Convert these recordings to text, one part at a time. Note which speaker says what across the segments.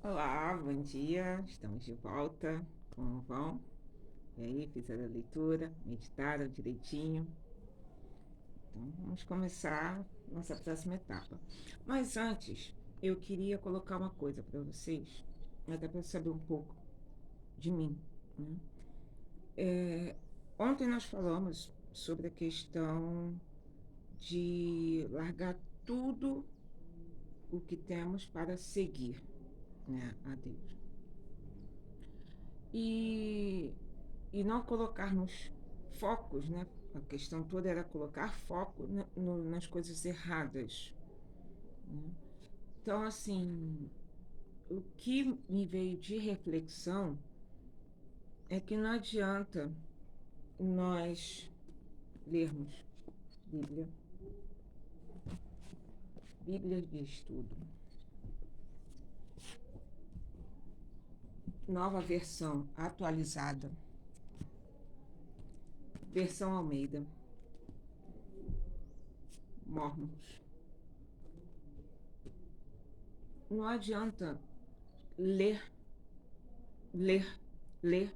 Speaker 1: Olá, bom dia, estamos de volta. Como vão? E aí, fizeram a leitura, meditaram direitinho? Então, vamos começar nossa próxima etapa. Mas antes, eu queria colocar uma coisa para vocês, até para saber um pouco de mim, né? Ontem nós falamos sobre a questão de largar tudo o que temos para seguir, né, a Deus. E não colocarmos focos, né? A questão toda era colocar foco nas coisas erradas, né? Então, assim, o que me veio de reflexão é que não adianta nós lermos Bíblia, Bíblia de estudo, nova versão atualizada, versão Almeida, Mormons. Não adianta ler, ler, ler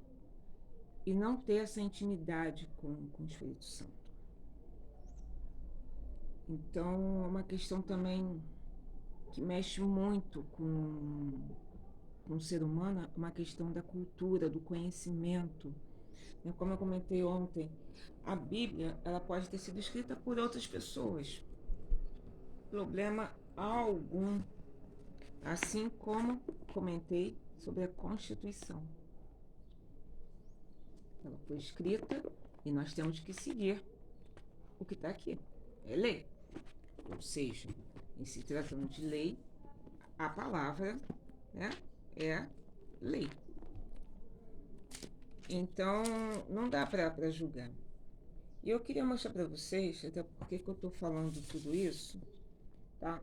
Speaker 1: e não ter essa intimidade com o Espírito Santo. Então, é uma questão também que mexe muito com o ser humano, é uma questão da cultura, do conhecimento. Como eu comentei ontem, a Bíblia ela pode ter sido escrita por outras pessoas, problema algum. Assim como comentei sobre a Constituição. Ela foi escrita e nós temos que seguir o que está aqui. É lei. Ou seja, em se tratando de lei, a palavra, né, é lei. Então, não dá para julgar. E eu queria mostrar para vocês, até porque que eu estou falando tudo isso, tá?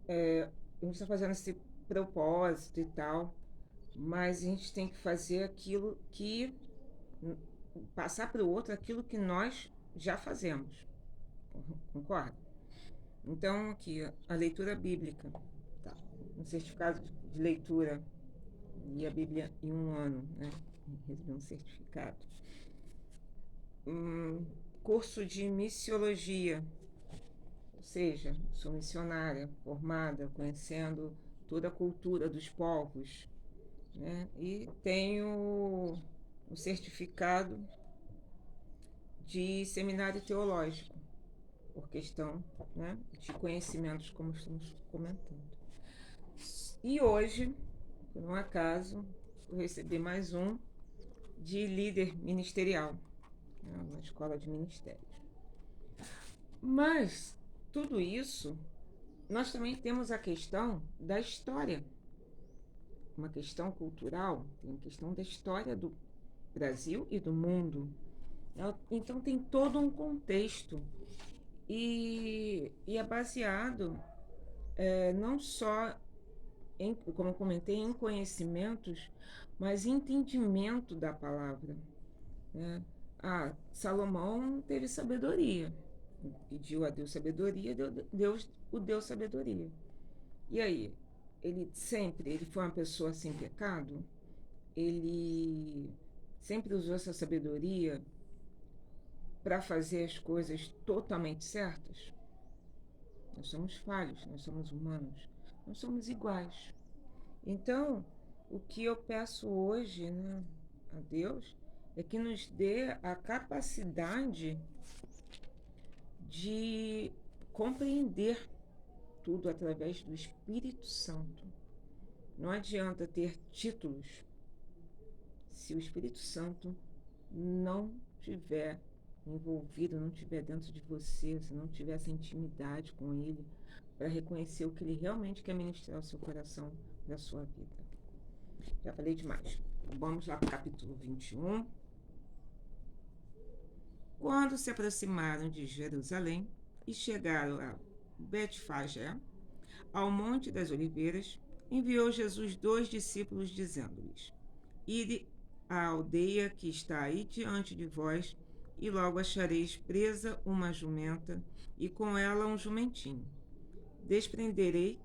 Speaker 1: A gente está fazendo esse propósito e tal, mas a gente tem que fazer aquilo que passar para o outro aquilo que nós já fazemos. Concorda? Então, aqui, a leitura bíblica, tá? Um certificado de leitura e a Bíblia em um ano, né? Recebi um certificado. Curso de missiologia, ou seja, sou missionária formada, conhecendo toda a cultura dos povos, né? E tenho o certificado de seminário teológico, por questão, né, de conhecimentos, como estamos comentando. E hoje, por um acaso, eu recebi mais um de líder ministerial, né, na escola de ministérios. Mas tudo isso, nós também temos a questão da história, uma questão cultural, tem a questão da história do Brasil e do mundo. Então tem todo um contexto e é baseado não só em, como eu comentei, em conhecimentos, mas em entendimento da palavra, né? Salomão teve sabedoria, pediu a Deus sabedoria, Deus o deu sabedoria. E aí, ele foi uma pessoa sem pecado? Ele sempre usou essa sabedoria para fazer as coisas totalmente certas? Nós somos falhos, nós somos humanos, nós somos iguais. Então, o que eu peço hoje, né, a Deus é que nos dê a capacidade de compreender tudo através do Espírito Santo. Não adianta ter títulos se o Espírito Santo não tiver envolvido, não tiver dentro de você, se não tiver essa intimidade com ele, para reconhecer o que ele realmente quer ministrar ao seu coração e à sua vida. Já falei demais. Vamos lá para o capítulo 21. Quando se aproximaram de Jerusalém e chegaram a Betfagé, ao Monte das Oliveiras, enviou Jesus 2 discípulos, dizendo-lhes: Ide à aldeia que está aí diante de vós, e logo achareis presa uma jumenta, e com ela um jumentinho. Desprenderei,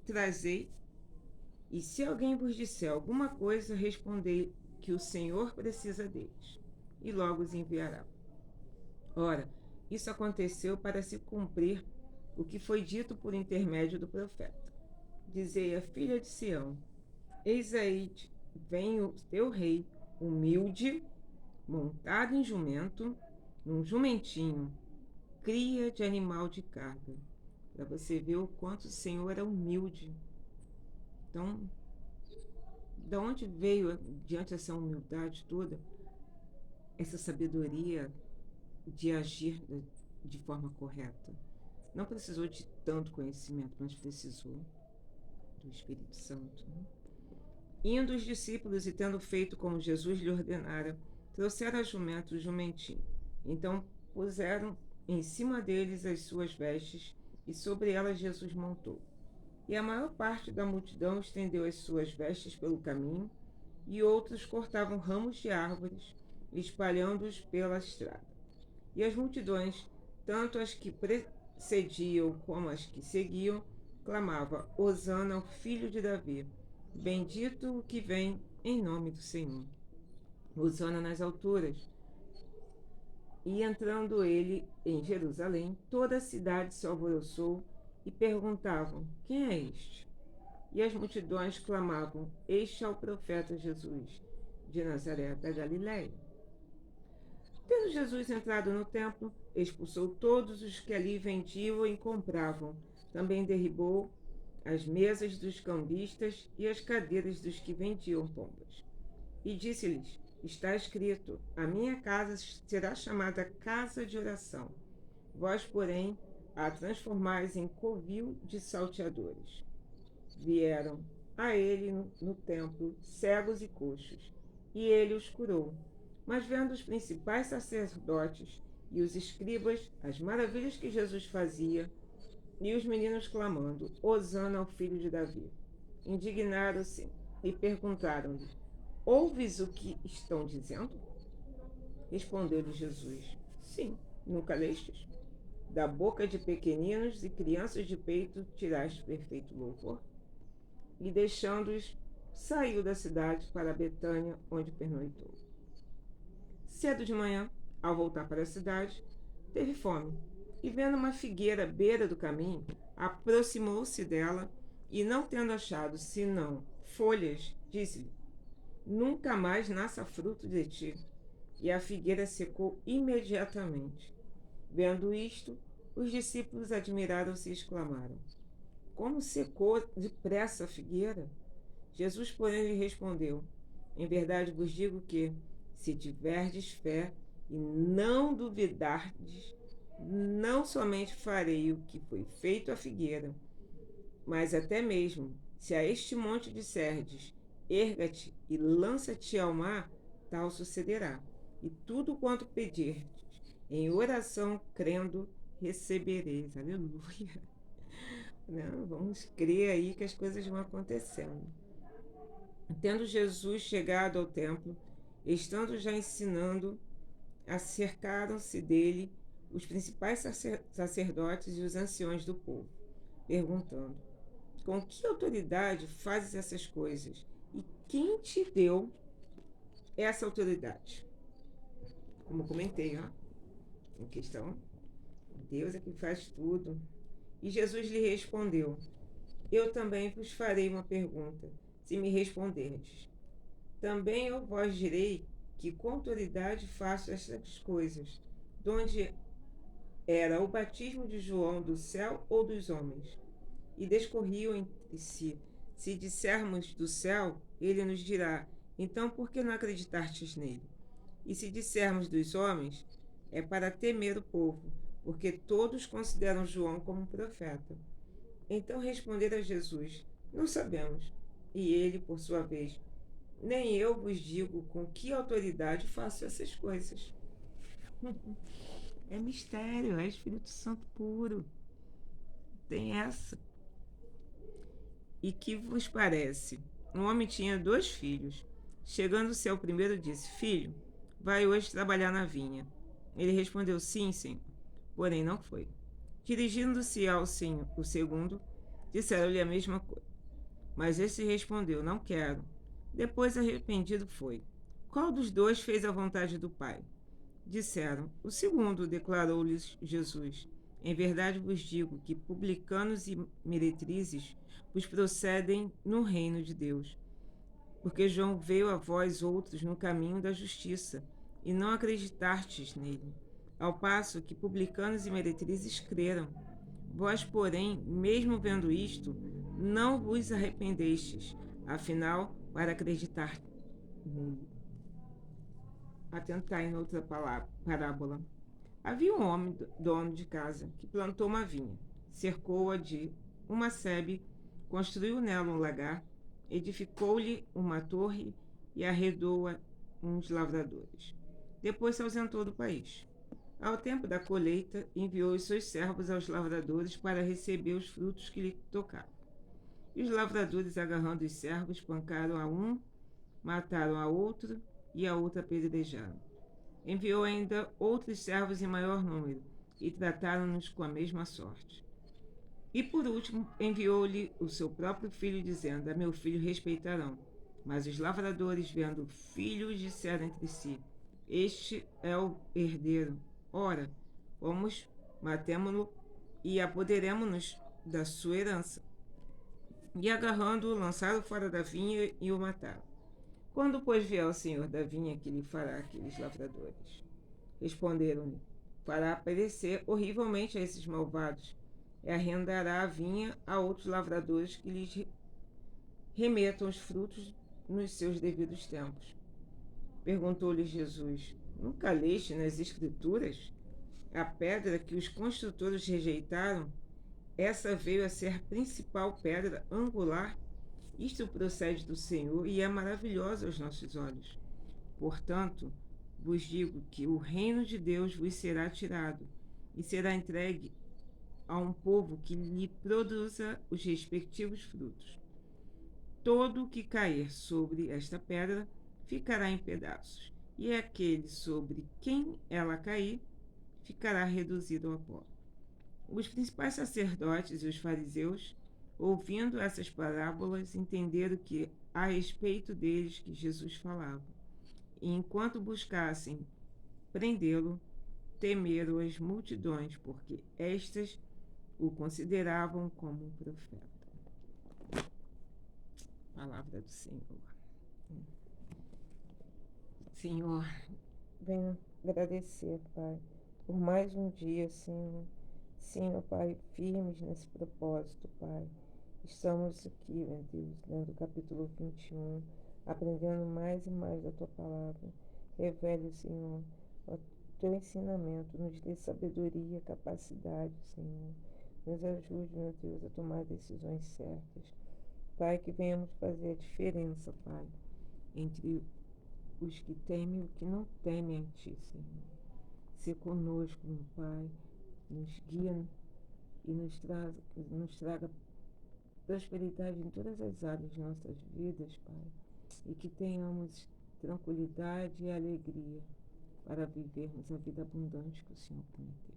Speaker 1: trazei, E se alguém vos disser alguma coisa, respondei que o Senhor precisa deles, e logo os enviará. Ora, isso aconteceu para se cumprir o que foi dito por intermédio do profeta. Dizei à filha de Sião: Eis aí vem o teu rei, humilde, montado em jumento, num jumentinho, cria de animal de carga. Para você ver o quanto o Senhor é humilde. Então, de onde veio, diante dessa humildade toda, essa sabedoria de agir de forma correta? Não precisou de tanto conhecimento, mas precisou do Espírito Santo. Né? Indo os discípulos e tendo feito como Jesus lhe ordenara, trouxeram a jumento o jumentinho. Então puseram em cima deles as suas vestes, e sobre elas Jesus montou. E a maior parte da multidão estendeu as suas vestes pelo caminho, e outros cortavam ramos de árvores, espalhando-os pela estrada. E as multidões, tanto as que precediam como as que seguiam, clamavam: Hosana ao filho de Davi, bendito o que vem em nome do Senhor. Hosana nas alturas. E entrando ele em Jerusalém, toda a cidade se alvoroçou e perguntavam: Quem é este? E as multidões clamavam: Este é o profeta Jesus, de Nazaré da Galiléia. Tendo Jesus entrado no templo, expulsou todos os que ali vendiam e compravam. Também derribou as mesas dos cambistas e as cadeiras dos que vendiam pombas. E disse-lhes: Está escrito: A minha casa será chamada casa de oração. Vós, porém, a transformais em covil de salteadores. Vieram a ele no templo cegos e coxos, e ele os curou. Mas vendo os principais sacerdotes e os escribas as maravilhas que Jesus fazia, e os meninos clamando: Hosana ao filho de Davi, indignaram-se e perguntaram-lhe: Ouves o que estão dizendo? Respondeu-lhe Jesus: Sim, nunca lestes? Da boca de pequeninos e crianças de peito tiraste perfeito louvor? E deixando-os, saiu da cidade para Betânia, onde pernoitou. Cedo de manhã, ao voltar para a cidade, teve fome, e vendo uma figueira à beira do caminho, aproximou-se dela, e não tendo achado senão folhas, disse-lhe: Nunca mais nasça fruto de ti. E a figueira secou imediatamente. Vendo isto, os discípulos admiraram-se e exclamaram: Como secou depressa a figueira? Jesus, porém, lhe respondeu: Em verdade vos digo que, se tiverdes fé e não duvidardes, não somente farei o que foi feito à figueira, mas até mesmo, se a este monte disserdes: Erga-te e lança-te ao mar, tal sucederá. E tudo quanto pedirdes, em oração, crendo, recebereis. Aleluia. Não, vamos crer aí que as coisas vão acontecendo. Tendo Jesus chegado ao templo, estando já ensinando, acercaram-se dele os principais sacerdotes e os anciões do povo, perguntando: Com que autoridade fazes essas coisas? E quem te deu essa autoridade? Como comentei, ó, em questão, Deus é que faz tudo. E Jesus lhe respondeu: Eu também vos farei uma pergunta, se me responderdes. Também eu vos direi que com autoridade faço estas coisas. De onde era o batismo de João, do céu ou dos homens? E discorriam entre si: Se dissermos do céu, ele nos dirá: Então por que não acreditastes nele? E se dissermos dos homens, é para temer o povo, porque todos consideram João como um profeta. Então responderam a Jesus: Não sabemos. E ele, por sua vez: Nem eu vos digo com que autoridade faço essas coisas. É mistério, é Espírito Santo puro. Tem essa. E que vos parece? Um homem tinha 2 filhos. Chegando-se ao primeiro, disse: Filho, vai hoje trabalhar na vinha. Ele respondeu: Sim, senhor. Porém, não foi. Dirigindo-se ao senhor, o segundo, disseram-lhe a mesma coisa. Mas esse respondeu: Não quero. Depois, arrependido, foi. Qual dos dois fez a vontade do Pai? Disseram: O segundo, declarou-lhes Jesus. Em verdade vos digo que publicanos e meretrizes vos procedem no reino de Deus. Porque João veio a vós outros no caminho da justiça, e não acreditastes nele, ao passo que publicanos e meretrizes creram. Vós, porém, mesmo vendo isto, não vos arrependestes, afinal, para acreditar nele. Atentai em outra parábola. Havia um homem, dono de casa, que plantou uma vinha, cercou-a de uma sebe, construiu nela um lagar, edificou-lhe uma torre e arredou-a uns lavradores. Depois se ausentou do país. Ao tempo da colheita, enviou os seus servos aos lavradores para receber os frutos que lhe tocavam. E os lavradores, agarrando os servos, espancaram a um, mataram a outro e a outro apedrejaram. Enviou ainda outros servos em maior número, e trataram-nos com a mesma sorte. E por último, enviou-lhe o seu próprio filho, dizendo: A meu filho respeitarão. Mas os lavradores, vendo o filho, disseram entre si: Este é o herdeiro. Ora, vamos, matemo-lo e apoderemo-nos da sua herança. E agarrando-o, lançaram fora da vinha e o mataram. Quando, pois, vier o senhor da vinha, que lhe fará aqueles lavradores? Responderam-lhe: Fará perecer horrivelmente a esses malvados, e arrendará a vinha a outros lavradores que lhes remetam os frutos nos seus devidos tempos. Perguntou-lhe Jesus: Nunca leste nas Escrituras? A pedra que os construtores rejeitaram, essa veio a ser a principal pedra angular. Isto procede do Senhor e é maravilhoso aos nossos olhos. Portanto, vos digo que o reino de Deus vos será tirado e será entregue a um povo que lhe produza os respectivos frutos. Todo o que cair sobre esta pedra ficará em pedaços, e aquele sobre quem ela cair ficará reduzido ao pó. Os principais sacerdotes e os fariseus, ouvindo essas parábolas, entenderam que a respeito deles que Jesus falava. E enquanto buscassem prendê-lo, temeram as multidões, porque estas o consideravam como um profeta. Palavra do Senhor. Senhor, venho agradecer, Pai, por mais um dia, Senhor. Sim, ó Pai, firmes nesse propósito, Pai. Estamos aqui, meu Deus, lendo o capítulo 21, aprendendo mais e mais da Tua palavra. Revele, Senhor, o Teu ensinamento, nos dê sabedoria, capacidade, Senhor. Nos ajude, meu Deus, a tomar decisões certas. Pai, que venhamos fazer a diferença, Pai, entre os que temem e os que não temem a Ti, Senhor. Se conosco, meu Pai, nos guia e nos traga prosperidade em todas as áreas de nossas vidas, Pai, e que tenhamos tranquilidade e alegria para vivermos a vida abundante que o Senhor prometeu.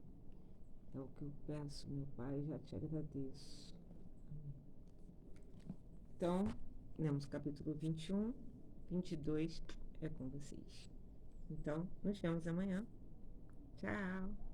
Speaker 1: É o que eu peço, meu Pai, já te agradeço. Amém. Então, lemos capítulo 21, 22 é com vocês. Então, nos vemos amanhã. Tchau!